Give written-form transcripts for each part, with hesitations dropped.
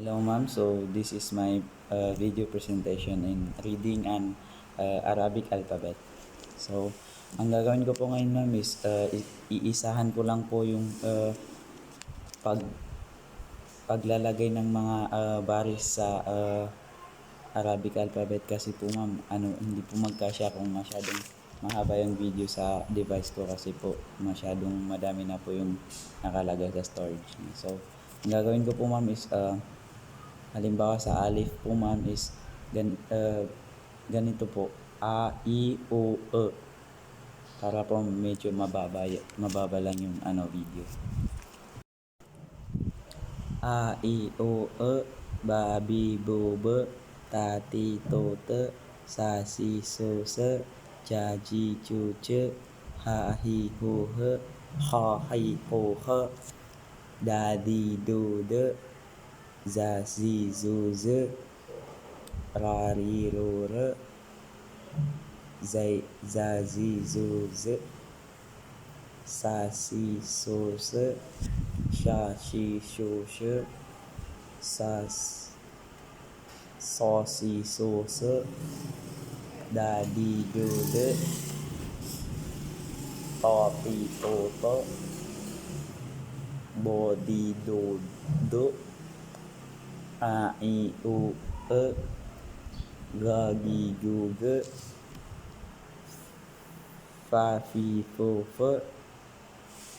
Hello ma'am, so this is my video presentation in reading an Arabic alphabet. So, ang gagawin ko po ngayon ma'am is iisahan ko lang po yung pag paglalagay ng mga baris sa Arabic alphabet kasi po ma'am, hindi po magkasya kung masyadong mahaba yung video sa device ko kasi po masyadong madami na po yung nakalagay sa storage niya. So, ang gagawin ko po ma'am is halimbawa sa alif po ma'am is ganito po. A, I, O, E. Para po medyo mababa lang yung video. A, I, O, E. Ba, Bi, Bo, Be. Ta, Ti, To, Te. Sa, Si, So, Se. Ja, Ji, Ju, Je. Ha, Hi, Ho, He. Ha, Hi, Ho, He. Da, Di, Do, De. Za, Zi, Zu, Ze. Ra, Ri, Ro, Re. Zai, Za, Zi, Zu, Ze. Sa, Si, So, Se. Sha, Shi, Sho, She. Sa, So, Si, So, Se. Da, Di, Do, De. To, Ti, To, To. Bo, Di, Do, Do. A, I, U, E. Ga, Gi, Gu, Ge. Fa, Fi, Fo, Fe.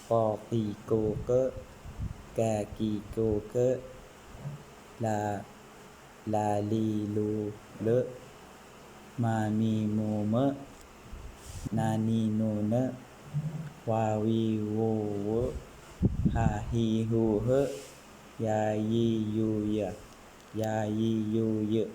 Ko, Ki, Ko, Ke. Ka, Ki, Ko, Ke. La, Li, Lu, Le. Ma, Mi, Mo, Me. Na, Ni, No, Ne. Wa, Wi, Wo, Wo. Ha, Hi, Hu, He. Ya, Yi, Yu, Ya. Ya, Yi, Yu, Ye.